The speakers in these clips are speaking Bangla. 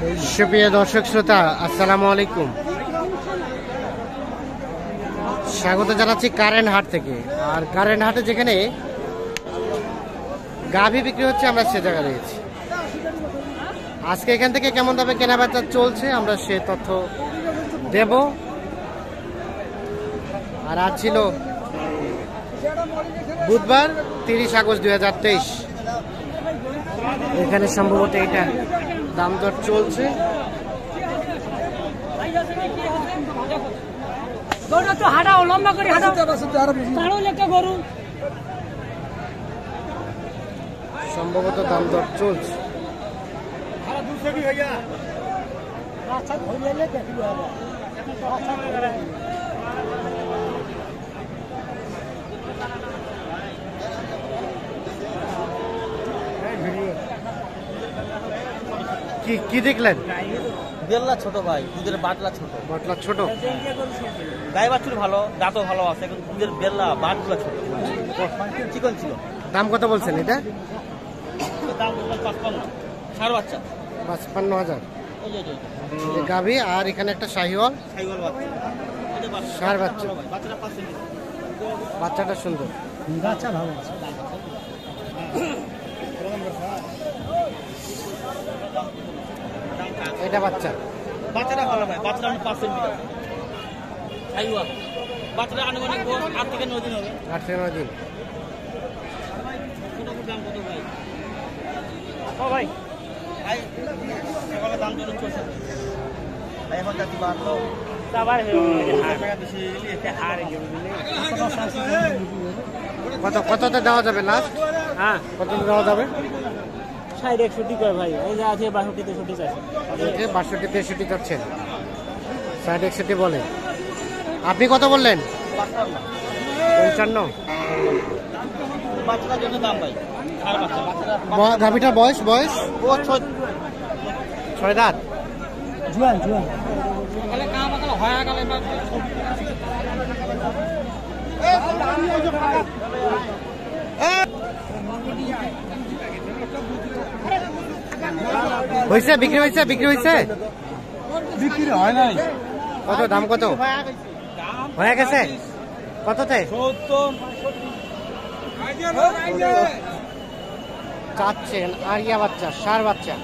সুপ্রিয় দর্শক শ্রোতা, আসসালামু আলাইকুম। স্বাগত জানাচ্ছি কারেন্ট হাট থেকে। আর কারেন্ট হাটে যেখানে গাভী বিক্রি হচ্ছে, আমরা সে জায়গায় রয়েছি। আজকে এখান থেকে কেমন দামে কেনাবেচা চলছে আমরা সে তথ্য দেব। আর আজ ছিল বুধবার 30 আগস্ট 2023। এখানে সম্ভবত এটা দাম দর চলছে। সম্ভবত দাম দর চলছে। কি দেখলেন? বেল্লা ছোট ভাই, দুধের বাটলা ছোট। বাটলা ছোট, গায়ে বাছুর ভালো, দাঁতও ভালো আছে, কিন্তু দুধের বেল্লা বাটগুলো ছোট, চিকন ছিল। দাম কত বলছেন এটা? দাম 55, ষাঁড় বাচ্চা 55,000 গাভী। আর এখানে একটা শাহিওয়াল ষাঁড় বাচ্চা। বাচ্চাটা সুন্দর, বাচ্চা ভালো আছে। এটা বাচ্চা, বাচ্চাটা ভালো ভাই, বাচ্চাটা 5% মিটার শাহিওয়াল। বাচ্চাটা আনুমানিক 8 থেকে 9 দিন হবে। 8 থেকে 9 দিন। দাম কত ভাই? ও ভাই ভাই সকালে দাম জন্য চলছে ভাই, এখন যাচ্ছি বাড়লো আবার টাকা বেশি এতে হার কততে দেওয়া যাবে লাস্ট? হ্যাঁ, কততে দেওয়া যাবে? 60-61 করে ভাই। এই যে আছে 62-63 চাইছে, 62-63 যাচ্ছেন, 60-61 বলে। আপনি কত বললেন? 55। বাচ্চাটার জন্য দাম ভাই, ষাঁড় বাচ্চা। গাভীটার বয়স ও 6 দাঁত। জুয়ান হয়েছে, বিক্রি হয়েছে? বিক্রি হয় নাই। কত দাম? কত হয়ে গেছে? কততে চাচ্ছেন? আরিয়া বাচ্চা, ষাঁড় বাচ্চা।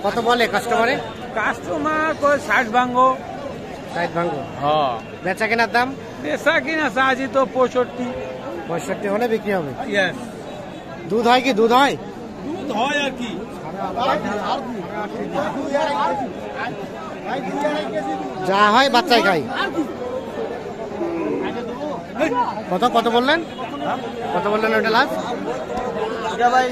কত বলে কাস্টমারে? কাস্টমার কই 60 ভাঙ্গো। 60 ভাঙ্গো। হ্যাঁ, বেচা কেনার দাম? বেচা কিনা চাচ্ছি তো 65 হলে বিক্রি হবে। ইয়েস, দুধ হয় কি? দুধ হয় আর কি। যা হয় বাচ্চাই খাই। কত বললেন? কত বললেন ওটা লাস্ট? এটা ভাই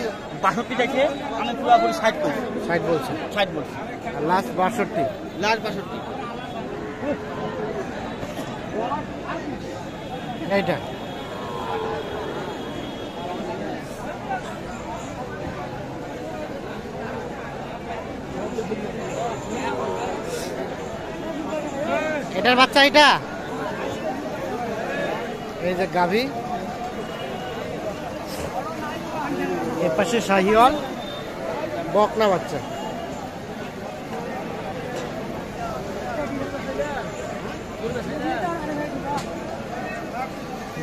62 থেকে আমি পুরোপুরি 60 করি। 60 বলছে। 60 বলছি, আর লাস্ট 62। লাস্ট 62। এইটা এটার বাচ্চা। এটা এই যে গাভী, এর পাশে শাহিওয়াল বকনা বাচ্চা।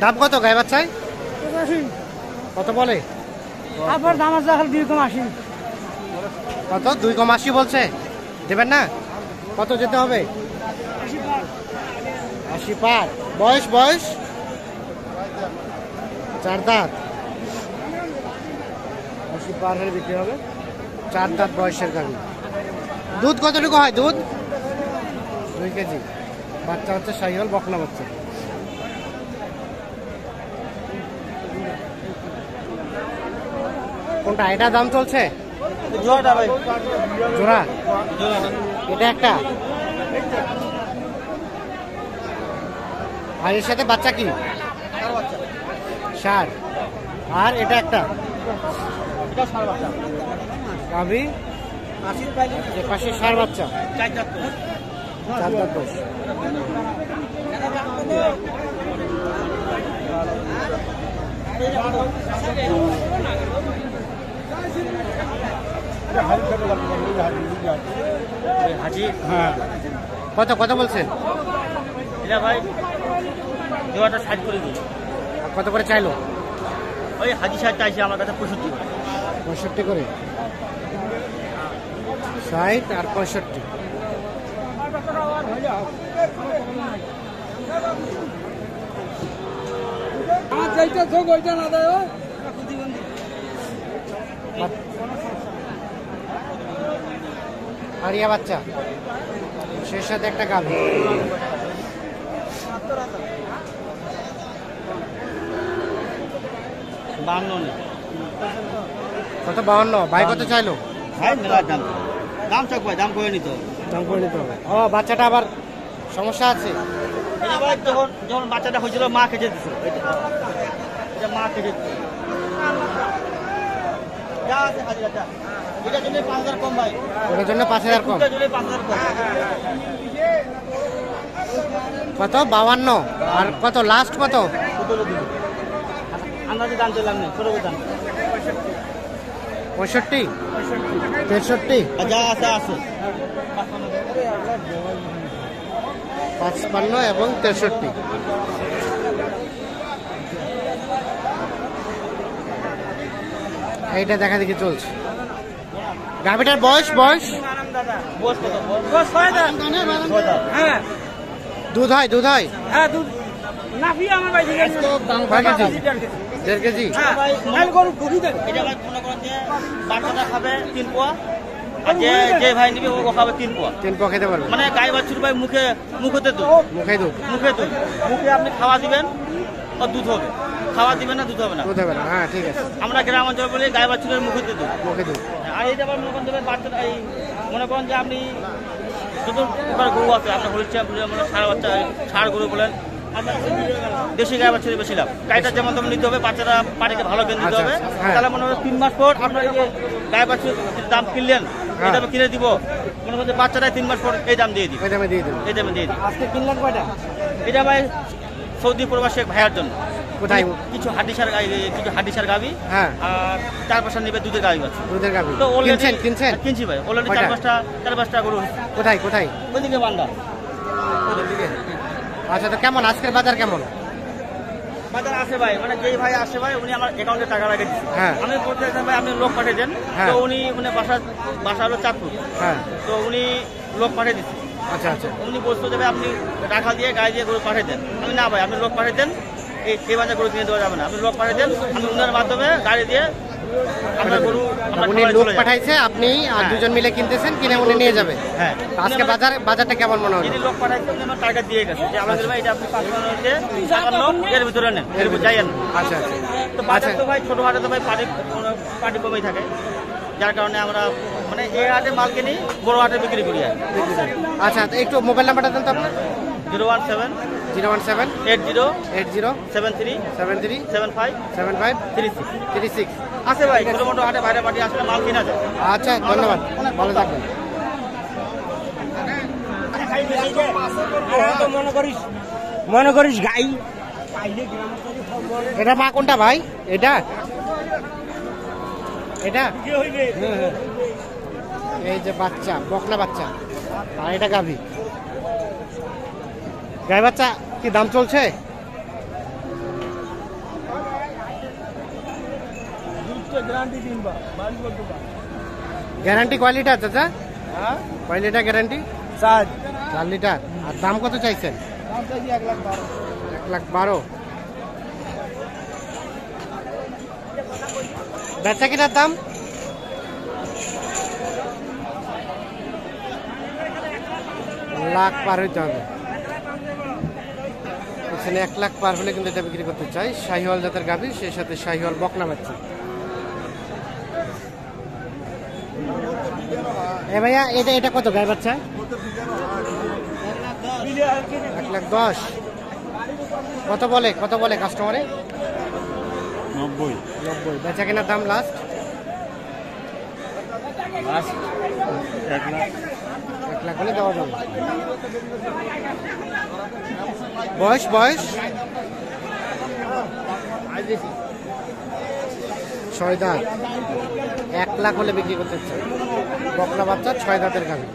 দাম কত গায়ে বাচ্চায়? কত বলে? আপনার দাম আছে 2,80। কত? 2,80 বলছে। দেবেন না? কত যেতে হবে? 80 পার। বয়স 4 দাঁত। 80 পার হলে বিক্রি হবে। 4 দাঁত বয়সের গাভী। দুধ কতটুকু হয়? দুধ 2 কেজি। বাচ্চা হচ্ছে শাহিওয়াল বকনা বাচ্চা। কোনটা? এটা দাম চলছে জোড়াটা ভাই, জোড়া। এটা একটা। আর এর সাথে বাচ্চা কি? ষাঁড়। আর এটা একটা গাভী, পাশে ষাঁড় বাচ্চা। 4 দাঁত। 4 দাঁত বয়স। হাজি হ্যাঁ কত কত বলছেন? এটা ভাই দেওয়াটা 60 করে দিই। আর কত করে চাইলো? ওই হাজি সাহেব চাইছে আমার কাছে 65 করে। 65 করে, 60 আর 65। আরিয়া বাচ্চা, সেই সাথে একটা গাভী। কত? 52। ভাই কত চাইলো? ভাই মেলার দাম, দাম চক ভাই, দাম করে নিত। দাম করে নিতে হবে। ও বাচ্চাটা আবার সমস্যা আছে। এটা ভাই যখন যখন বাচ্চাটা হয়েছিল মা খেতে দিছিল, এটা মা খেতে দিছিল। যা আছে হাজি রাজা, এটার জন্য 5000 কম ভাই। ওটার জন্য 5000 কম। এটার জন্য 5000 কম। কত? 52। আর কত লাস্ট কত? আন্দাজে দাম দিলাম না, ছোট দাম 65, 63, যা আছে আছে 55 এবং 63। এইটা দেখা দেখি চলছে। গাভীটার বয়স বয়স বস কত? বস 6 দাম। হ্যাঁ দুধ হয় দুধ হয় হ্যাঁ দুধ নাফি আমার ভাই দিকে কয় কেজি? 1.5 কেজি। হ্যাঁ ভাই মনে করুন দুধই দেন। এটা ভাই মনে করেন যে বাচ্চাটা খাবে 3 পোয়া, আর যে যে ভাই নিবে ও খাবে 3 পোয়া। 3 পোয়া খেতে পারবে। মানে গাই বাছুর ভাই মুখেতে দুধ, মুখে দুধ। মুখে আপনি খাওয়া দিবেন ও দুধ হবে, খাওয়া দিবেন না দুধ হবে না। দুধ হবে না, হ্যাঁ ঠিক আছে। আমরা গ্রাম অঞ্চলে বলি গাই বাছুরের মুখেতে দুধ। মুখে দুধ। আর এইটা আবার মনে করেন যে বাচ্চাটা এই মনে করেন যে আপনি যত প্রকার গরু আছে, আপনার হলুদ চাপ মানে ষাঁড় বাচ্চা, ষাঁড় গরু বলেন, আপনার দেশি গাই বাচ্চা বেশি লাভ। গাইটা যেমন তেমন নিতে হবে, বাচ্চাটা পানিকে ভালো কিনে দিতে হবে। হ্যাঁ। তাহলে মনে হয় 3 মাস পর আপনার এই যে গাই বাচ্চার দাম কিনলেন এই দামে কিনে দিব, মনে করেন যে বাচ্চাটাই 3 মাস পর এই দাম দিয়ে দিব। ওই দামে দিয়ে দেবো। এই দামে দিয়ে দিব। আজকে কিনলেন কয়টা? এটা ভাই সৌদি প্রবাসী এক ভাইয়ার জন্য। কোথায়? কিছু হাডিসার গাবি, হ্যাঁ। আর 4-5টা নিবে দুধের গাবি আছে। দুধের গাভী তো already- কিনছেন? কিনছি ভাই, অলরেডি কয়টা? 4-5টা গরু হয়েছে। কোথায় কোথায়? ওইদিকে বান্দা। আচ্ছা, তো কেমন আজকের বাজার কেমন? বাজার আছে ভাই, মানে যেই ভাই আসে ভাই উনি আমার অ্যাকাউন্টে টাকা রেখে দিচ্ছে। হ্যাঁ। আমি বলতে চাইছিলাম ভাই আপনি লোক পাঠিয়ে দেন। হ্যাঁ। তো উনি বাসা হলো চাঁদপুর। হ্যাঁ। তো উনি লোক পাঠিয়ে দিচ্ছে। আচ্ছা আচ্ছা। উনি বলতে যাবে আপনি টাকা দিয়ে গাড়ি দিয়ে গরু পাঠিয়ে দেন। আমি না ভাই, আপনি লোক পাঠিয়ে দেন, এই বাজার গরু কিনে দেওয়া যাবে না। আপনি লোক পাঠিয়ে দেন, আমি উনার মাধ্যমে গাড়ি দিয়ে আপনার গরু আপনার উনি খামারে লোক চলে যাবে। পাঠাইছে, আপনি আর হ্যাঁ। দুজন মিলে কিনতেছেন, কিনে উনি নিয়ে যাবে। হ্যাঁ। আজকে বাজারটা কেমন মনে হলো? যিনি লোক পাঠাইছে উনি আমার টার্গেট দিয়ে গেছে যে আমাদের ভাই এটা আপনি 55 এর ভিতরে নেন, এর ভিতরে যাইয়েন। আচ্ছা আচ্ছা। তো বাজার আচ্ছা। তো ভাই ছোট হাটে তো ভাই পাটি কমেই থাকে, যার কারণে আমরা মানে এই হাটে মাল কিনি, বড় হাটে বিক্রি করি। আর আচ্ছা, তো একটু মোবাইল নাম্বারটা দেন তো আপনার। 017 017 80 80 73 73 75 75 36 36। আছে ভাই, ছোট মোটো হাটে বাইরে পাটি আসলে মাল কিনা যায়। আচ্ছা, ধন্যবাদ, ভালো থাকবেন। মনে করিস গাই এটা মা কোনটা ভাই? এটা এটা এই যে বাচ্চা, বকনা বাচ্চা, আর এটা গাভী। গাই বাচ্চা কি দাম চলছে? গ্যারান্টি কয় লিটার চাচা? কয় লিটার গ্যারান্টি? 4 লিটার। আর দাম কত চাইছেন? 1,12,000। বেচা কিনার দাম? লাখ পার হইতে হবে। এখানে 1 লাখ পার হলে কিন্তু এটা বিক্রি করতে চাই। শাহিওয়াল জাতের গাভী, সেই সাথে শাহিওয়াল বকনা বাচ্চা। এ ভাইয়া, এটা কত গাই বাচ্চা? 1,10,000। কত বলে কাস্টমারে? 90। বেচা কেনার দাম লাস্ট 1 লাখ। 1 লাখ হলে দেওয়া যাবে। বয়স ছয় দাঁত, 1 লাখ হলে বিক্রি করতে চাই। বকনা বাচ্চা 6 দাঁতের গাভী।